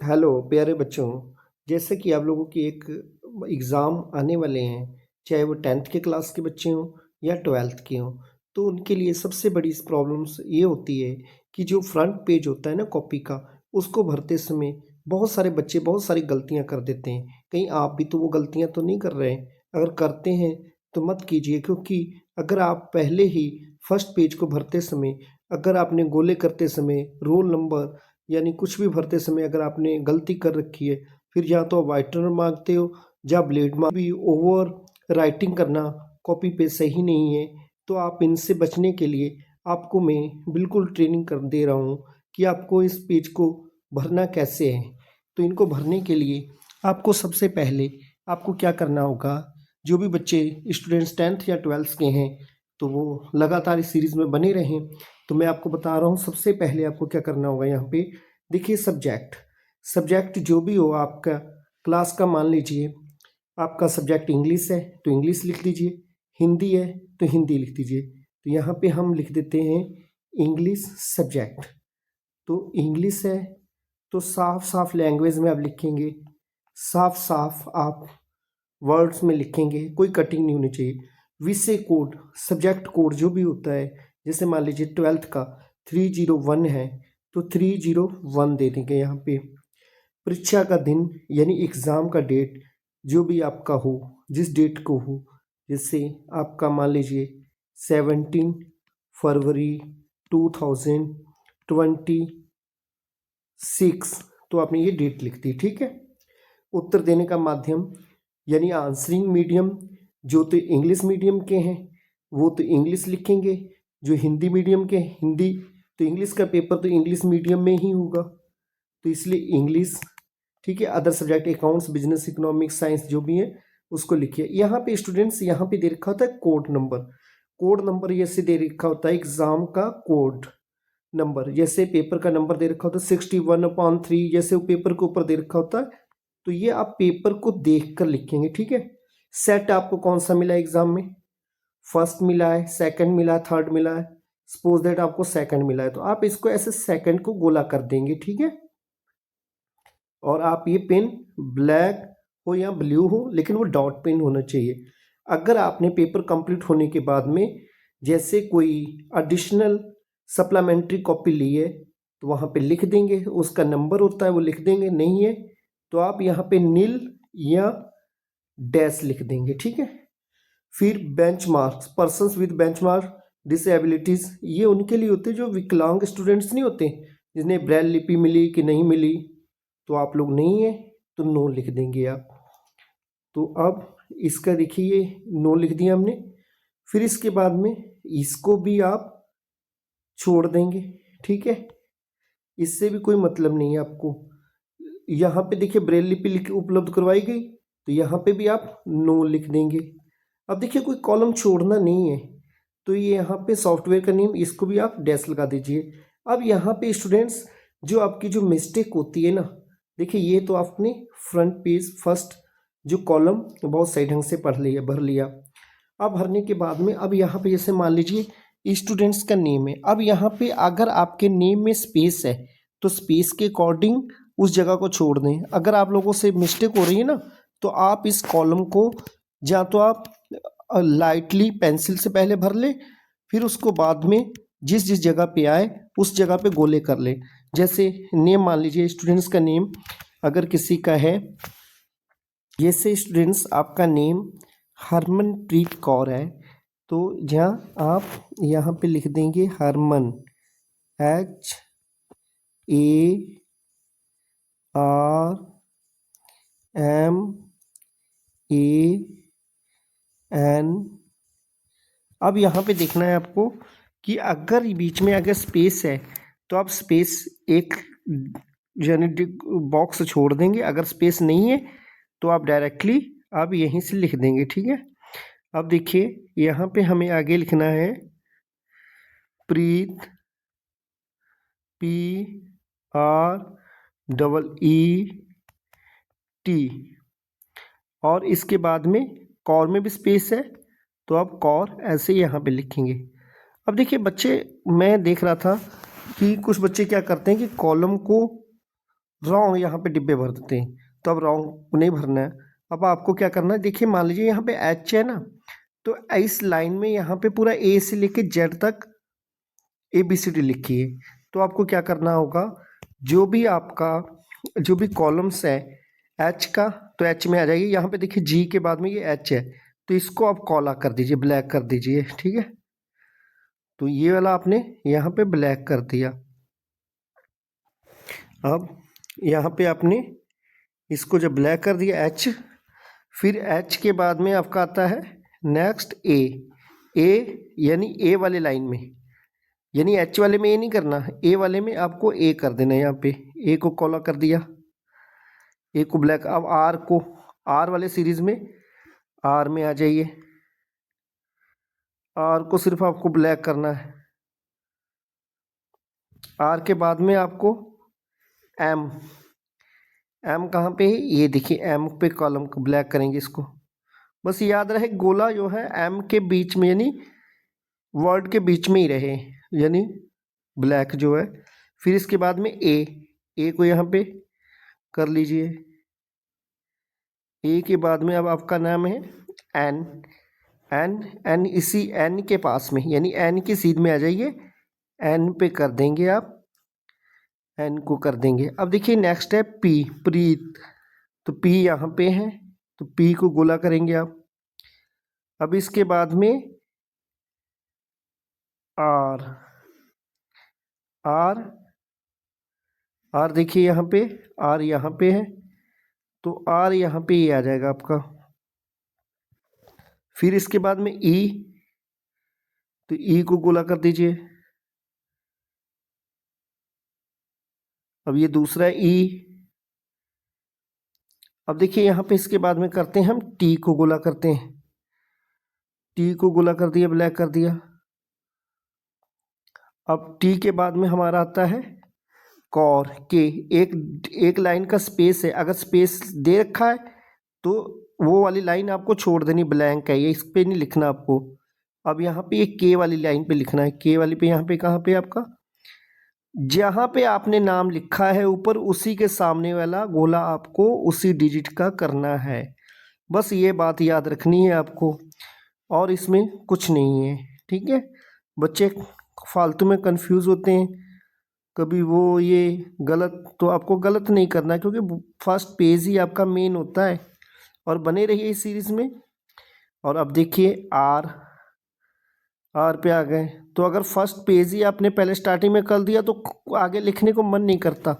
Hello प्यारे बच्चों। जैसे कि आप लोगों की एक एग्ज़ाम आने वाले हैं, चाहे वो 10th के क्लास के बच्चे हों या 12th के हों, तो उनके लिए सबसे बड़ी प्रॉब्लम्स ये होती है कि जो फ्रंट पेज होता है ना कॉपी का, उसको भरते समय बहुत सारे बच्चे बहुत सारी गलतियां कर देते हैं। कहीं आप भी तो वो गलतियां तो नहीं कर रहे हैं? अगर करते हैं तो मत कीजिए, क्योंकि अगर आप पहले ही फर्स्ट पेज को भरते समय अगर आपने गोले करते समय रोल नंबर यानी कुछ भी भरते समय अगर आपने गलती कर रखी है, फिर या तो आप व्हाइटनर मांगते हो या ब्लेड मांग भी ओवर राइटिंग करना कॉपी पे सही नहीं है। तो आप इनसे बचने के लिए आपको मैं बिल्कुल ट्रेनिंग कर दे रहा हूँ कि आपको इस पेज को भरना कैसे है। तो इनको भरने के लिए आपको सबसे पहले आपको क्या करना होगा, जो भी बच्चे स्टूडेंट्स 10th या 12th के हैं तो वो लगातार इस सीरीज़ में बने रहें। तो मैं आपको बता रहा हूँ, सबसे पहले आपको क्या करना होगा। यहाँ पे देखिए, सब्जेक्ट सब्जेक्ट जो भी हो आपका क्लास का, मान लीजिए आपका सब्जेक्ट इंग्लिश है तो इंग्लिश लिख दीजिए, हिंदी है तो हिंदी लिख दीजिए। तो यहाँ पे हम लिख देते हैं इंग्लिश सब्जेक्ट। तो इंग्लिश है तो साफ साफ लैंग्वेज में आप लिखेंगे, साफ साफ आप वर्ड्स में लिखेंगे, कोई कटिंग नहीं होनी चाहिए। विषय कोड, सब्जेक्ट कोड जो भी होता है, जैसे मान लीजिए 12th का 301 है तो 301 दे देंगे यहाँ पे। परीक्षा का दिन यानी एग्ज़ाम का डेट जो भी आपका हो, जिस डेट को हो, जैसे आपका मान लीजिए 17 फरवरी 2026, तो आपने ये डेट लिख दी, ठीक है। उत्तर देने का माध्यम यानी आंसरिंग मीडियम, जो तो इंग्लिश मीडियम के हैं वो तो इंग्लिश लिखेंगे, जो हिंदी मीडियम के हिंदी, तो इंग्लिश का पेपर तो इंग्लिश मीडियम में ही होगा तो इसलिए इंग्लिश, ठीक है। Other subject accounts, business, economics, science जो भी है उसको लिखिए। यहाँ पे स्टूडेंट्स यहाँ पे दे रखा होता है कोड नंबर। कोड नंबर जैसे दे रखा होता है एग्जाम का कोड नंबर, जैसे पेपर का नंबर दे रखा होता है 61/3, जैसे वो पेपर के ऊपर दे रखा होता है। तो ये आप पेपर को देख कर लिखेंगे, ठीक है। सेट आपको कौन सा मिला एग्जाम में, फर्स्ट मिला है, सेकंड मिला है, थर्ड मिला है। सपोज दैट आपको सेकंड मिला है तो आप इसको ऐसे सेकंड को गोला कर देंगे, ठीक है। और आप ये पेन ब्लैक हो या ब्लू हो, लेकिन वो डॉट पेन होना चाहिए। अगर आपने पेपर कंप्लीट होने के बाद में जैसे कोई एडिशनल सप्लीमेंट्री कॉपी ली है तो वहाँ पे लिख देंगे, उसका नंबर होता है वो लिख देंगे, नहीं है तो आप यहाँ पे नील या डैश लिख देंगे, ठीक है। फिर benchmarks, persons with benchmark disabilities, ये उनके लिए होते हैं जो विकलांग स्टूडेंट्स नहीं होते, जिन्हें ब्रेल लिपि मिली कि नहीं मिली, तो आप लोग नहीं है तो नो लिख देंगे आप। तो अब इसका देखिए नो लिख दिया हमने। फिर इसके बाद में इसको भी आप छोड़ देंगे, ठीक है। इससे भी कोई मतलब नहीं है आपको। यहाँ पे देखिए ब्रेल लिपि उपलब्ध करवाई गई तो यहाँ पे भी आप नो लिख देंगे। अब देखिए कोई कॉलम छोड़ना नहीं है तो ये यहाँ पे सॉफ्टवेयर का नेम, इसको भी आप डैश लगा दीजिए। अब यहाँ पे स्टूडेंट्स जो आपकी जो मिस्टेक होती है ना, देखिए ये तो आपने फ्रंट पेज फर्स्ट जो कॉलम बहुत सही ढंग से पढ़ लिया, भर लिया। अब भरने के बाद में अब यहाँ पे जैसे मान लीजिए स्टूडेंट्स का नेम है, अब यहाँ पे अगर आपके नेम में स्पेस है तो स्पेस के अकॉर्डिंग उस जगह को छोड़ दें। अगर आप लोगों से मिस्टेक हो रही है ना तो आप इस कॉलम को या तो आप लाइटली पेंसिल से पहले भर ले, फिर उसको बाद में जिस जिस जगह पे आए उस जगह पे गोले कर ले। जैसे नेम मान लीजिए स्टूडेंट्स का नेम अगर किसी का है, जैसे स्टूडेंट्स आपका नेम हरमनप्रीत कौर है तो जहाँ आप यहाँ पे लिख देंगे हरमन, HARMAN। अब यहाँ पे देखना है आपको कि अगर बीच में अगर स्पेस है तो आप स्पेस एक यानी बॉक्स छोड़ देंगे, अगर स्पेस नहीं है तो आप डायरेक्टली आप यहीं से लिख देंगे, ठीक है। अब देखिए यहाँ पे हमें आगे लिखना है प्रीत, PREET, और इसके बाद में कौर में भी स्पेस है तो आप कौर ऐसे यहाँ पे लिखेंगे। अब देखिए बच्चे, मैं देख रहा था कि कुछ बच्चे क्या करते हैं कि कॉलम को रॉन्ग यहाँ पे डिब्बे भर देते हैं, तो अब रॉन्ग नहीं भरना है। अब आपको क्या करना है, देखिए मान लीजिए यहाँ पे एच है ना, तो इस लाइन में यहाँ पे पूरा ए से लेके जेड तक ABCD लिखी है। तो आपको क्या करना होगा, जो भी कॉलम्स है एच का, तो एच में आ जाएगी। यहाँ पे देखिए जी के बाद में ये एच है, तो इसको आप कॉला कर दीजिए, ब्लैक कर दीजिए, ठीक है। तो ये वाला आपने यहाँ पे ब्लैक कर दिया। अब यहाँ पे आपने इसको जब ब्लैक कर दिया एच, फिर एच के बाद में आपका आता है नेक्स्ट ए यानी ए वाले लाइन में, यानी एच वाले में ए नहीं करना, ए वाले में आपको ए कर देना है। यहाँ पे ए को कॉला कर दिया, ए को ब्लैक। अब आर वाले सीरीज में आर में आ जाइए, आर को सिर्फ आपको ब्लैक करना है। आर के बाद में आपको एम कहाँ पे है, ये देखिए एम पे कॉलम को ब्लैक करेंगे इसको। बस याद रहे गोला जो है एम के बीच में, यानी वर्ड के बीच में ही रहे, यानी ब्लैक जो है। फिर इसके बाद में ए को यहाँ पे कर लीजिए। ए के बाद में अब आपका नाम है एन इसी एन के पास में, यानी एन की सीध में आ जाइए, एन पे कर देंगे आप, एन को कर देंगे। अब देखिए नेक्स्ट है प्रीत, तो पी यहाँ पे है, तो पी को गोला करेंगे आप। अब इसके बाद में आर देखिए यहाँ पे आर यहाँ पे है, तो आर यहाँ पे ये आ जाएगा आपका। फिर इसके बाद में ई, तो ई को गोला कर दीजिए। अब ये दूसरा ई। अब देखिए यहाँ पे इसके बाद में करते हैं हम टी को गोला करते हैं, टी को गोला कर दिया, ब्लैक कर दिया। अब टी के बाद में हमारा आता है कॉर के, एक लाइन का स्पेस है, अगर स्पेस दे रखा है तो वो वाली लाइन आपको छोड़ देनी, ब्लैंक है ये, इस पे नहीं लिखना आपको। अब यहाँ पे ये के वाली लाइन पे लिखना है, के वाली पे यहाँ पे कहाँ पे आपका, जहाँ पे आपने नाम लिखा है ऊपर उसी के सामने वाला गोला आपको उसी डिजिट का करना है। बस ये बात याद रखनी है आपको, और इसमें कुछ नहीं है, ठीक है। बच्चे फालतू में कंफ्यूज होते हैं, कभी वो ये गलत, तो आपको गलत नहीं करना है, क्योंकि फर्स्ट पेज ही आपका मेन होता है। और बने रहिए इस सीरीज में। और अब देखिए आर पे आ गए, तो अगर फर्स्ट पेज ही आपने पहले स्टार्टिंग में कर दिया तो आगे लिखने को मन नहीं करता।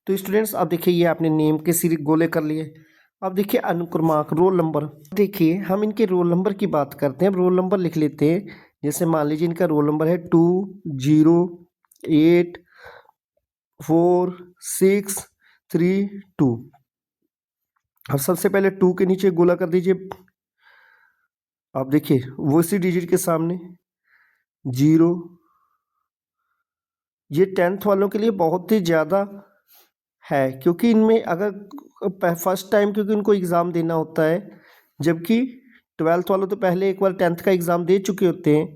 तो स्टूडेंट्स अब देखिए ये आपने नेम के सीरीज गोले कर लिए। अब देखिए अनुक्रमांक, रोल नंबर, देखिए हम इनके रोल नंबर की बात करते हैं। अब रोल नंबर लिख लेते हैं, जैसे मान लीजिए इनका रोल नंबर है 20846332। अब सबसे पहले 2 के नीचे गोला कर दीजिए। अब देखिए वो इसी डिजिट के सामने 0, ये 10th वालों के लिए बहुत ही ज़्यादा है, क्योंकि इनमें अगर फर्स्ट टाइम, क्योंकि उनको एग्ज़ाम देना होता है, जबकि 12th वालों तो पहले एक बार 10th का एग्ज़ाम दे चुके होते हैं।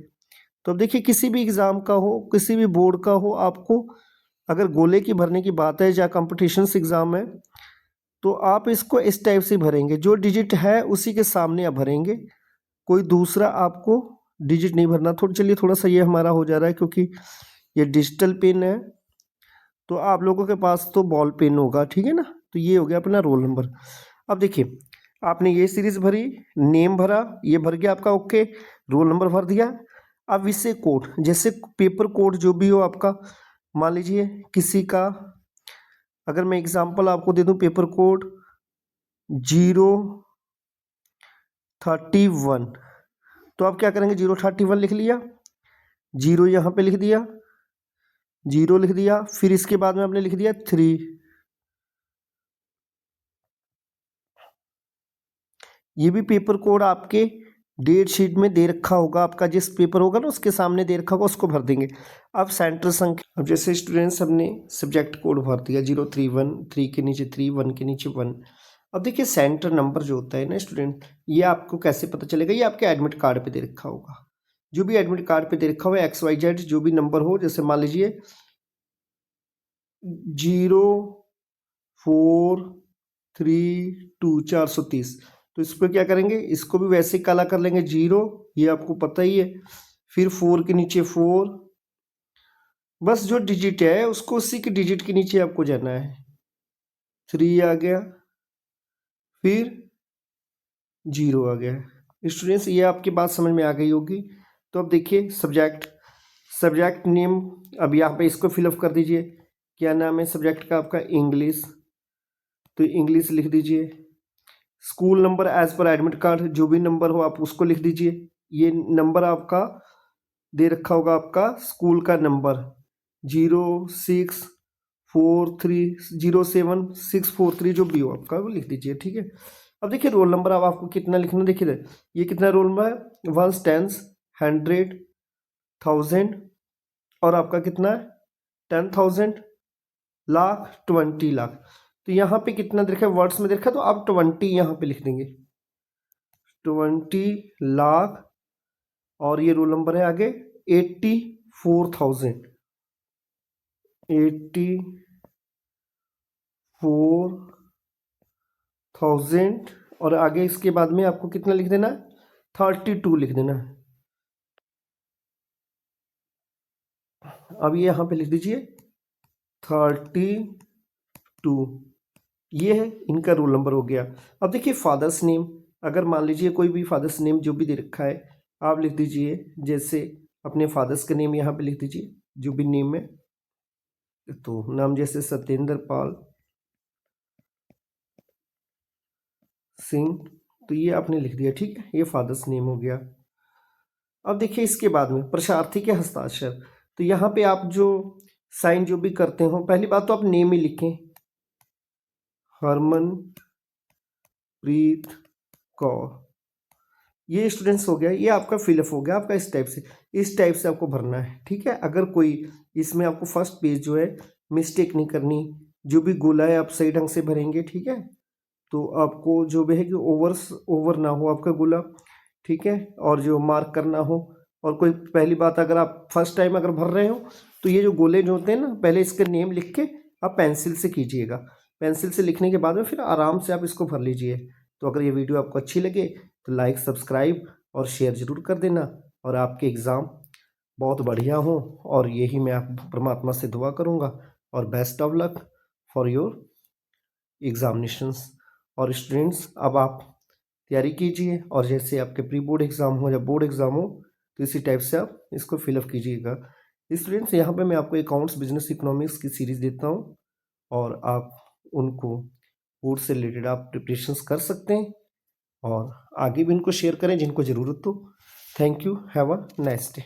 तो अब देखिए किसी भी एग्ज़ाम का हो, किसी भी बोर्ड का हो, आपको अगर गोले की भरने की बात है या कॉम्पिटिशन्स एग्ज़ाम है, तो आप इसको इस टाइप से भरेंगे, जो डिजिट है उसी के सामने आप भरेंगे, कोई दूसरा आपको डिजिट नहीं भरना। चलिए थोड़ा सा ये हमारा हो जा रहा है, क्योंकि ये डिजिटल पेन है, तो आप लोगों के पास तो बॉल पेन होगा, ठीक है ना। तो ये हो गया अपना रोल नंबर। अब देखिए आपने ये सीरीज भरी, नेम भरा, ये भर गया आपका, ओके, रोल नंबर भर दिया। अब विषय कोड, जैसे पेपर कोड जो भी हो आपका, मान लीजिए किसी का, अगर मैं एग्जांपल आपको दे दूं, पेपर कोड 031, तो आप क्या करेंगे, 031 लिख लिया, 0 यहाँ पे लिख दिया, 0 लिख दिया, फिर इसके बाद में आपने लिख दिया 3। ये भी पेपर कोड आपके डेट शीट में दे रखा होगा, आपका जिस पेपर होगा ना उसके सामने दे रखा होगा, उसको भर देंगे। अब सेंटर संख्या, अब जैसे स्टूडेंट्स हमने सब्जेक्ट कोड भर दिया 031, 3 के नीचे 3, 1 के नीचे 1। अब देखिए सेंटर नंबर जो होता है ना स्टूडेंट, ये आपको कैसे पता चलेगा, ये आपके एडमिट कार्ड पे दे रखा होगा। जो भी एडमिट कार्ड पे दे रखा हुआ है XYZ जो भी नंबर हो, जैसे मान लीजिए 0 4 3 2 430। तो इस पर क्या करेंगे, इसको भी वैसे ही काला कर लेंगे 0, ये आपको पता ही है। फिर 4 के नीचे 4, बस जो डिजिट है उसको उसी के डिजिट के नीचे आपको जाना है। 3 आ गया, फिर 0 आ गया। स्टूडेंट्स ये आपकी बात समझ में आ गई होगी। तो अब देखिए सब्जेक्ट नेम, अब यहाँ पे इसको फिलअप कर दीजिए। क्या नाम है सब्जेक्ट का आपका, इंग्लिश, तो इंग्लिश लिख दीजिए। School number as per admit card, जो भी नंबर हो आप उसको लिख दीजिए। ये नंबर आपका दे रखा होगा, आपका स्कूल का नंबर 064307643 जो भी हो आपका वो लिख दीजिए, ठीक है। अब देखिए रोल नंबर अब आपको कितना लिखना, देखिए ये कितना रोल नंबर है, 1 10 100 1000, और आपका कितना है 10,000, लाख, 20 लाख। तो यहाँ पे कितना देखा वर्ड्स में देखा, तो आप 20 यहाँ पे लिख देंगे, 20 लाख। और ये रोल नंबर है आगे 84,000, 84,000, और आगे इसके बाद में आपको कितना लिख देना है, 32 लिख देना है। अब ये यहाँ पे लिख दीजिए 32, ये है इनका रोल नंबर हो गया। अब देखिए फादर्स नेम, अगर मान लीजिए कोई भी फादर्स नेम जो भी दे रखा है आप लिख दीजिए, जैसे अपने फादर्स का नेम यहाँ पे लिख दीजिए जो भी नेम है। तो नाम जैसे सत्येंद्र पाल सिंह, तो ये आपने लिख दिया, ठीक है, ये फादर्स नेम हो गया। अब देखिए इसके बाद में प्रशार्थी के हस्ताक्षर, तो यहाँ पे आप जो साइन जो भी करते हो, पहली बात तो आप नेम ही लिखें, हरमनप्रीत कौर, ये स्टूडेंट्स हो गया, ये आपका फिलअप हो गया आपका इस टाइप से आपको भरना है, ठीक है। अगर कोई इसमें आपको फर्स्ट पेज जो है मिस्टेक नहीं करनी, जो भी गोला है आप सही ढंग से भरेंगे, ठीक है। तो आपको जो भी है कि ओवर ना हो आपका गोला, ठीक है, और जो मार्क करना हो। और कोई पहली बात, अगर आप फर्स्ट टाइम अगर भर रहे हो तो ये जो गोले जो होते हैं ना, पहले इसका नेम लिख के आप पेंसिल से कीजिएगा, पेंसिल से लिखने के बाद में फिर आराम से आप इसको भर लीजिए। तो अगर ये वीडियो आपको अच्छी लगे तो लाइक, सब्सक्राइब और शेयर ज़रूर कर देना, और आपके एग्ज़ाम बहुत बढ़िया हो, और यही मैं आप परमात्मा से दुआ करूँगा। और best of luck for your examinations. और स्टूडेंट्स अब आप तैयारी कीजिए, और जैसे आपके प्री बोर्ड एग्ज़ाम हो या बोर्ड एग्ज़ाम हो तो इसी टाइप से आप इसको फिलअप कीजिएगा। स्टूडेंट्स यहाँ पे मैं आपको अकाउंट्स, बिजनेस, इकोनॉमिक्स की सीरीज़ देता हूँ, और आप उनको बोर्ड से रिलेटेड आप प्रिपरेशंस कर सकते हैं, और आगे भी इनको शेयर करें जिनको ज़रूरत हो। Thank you, have a nice day.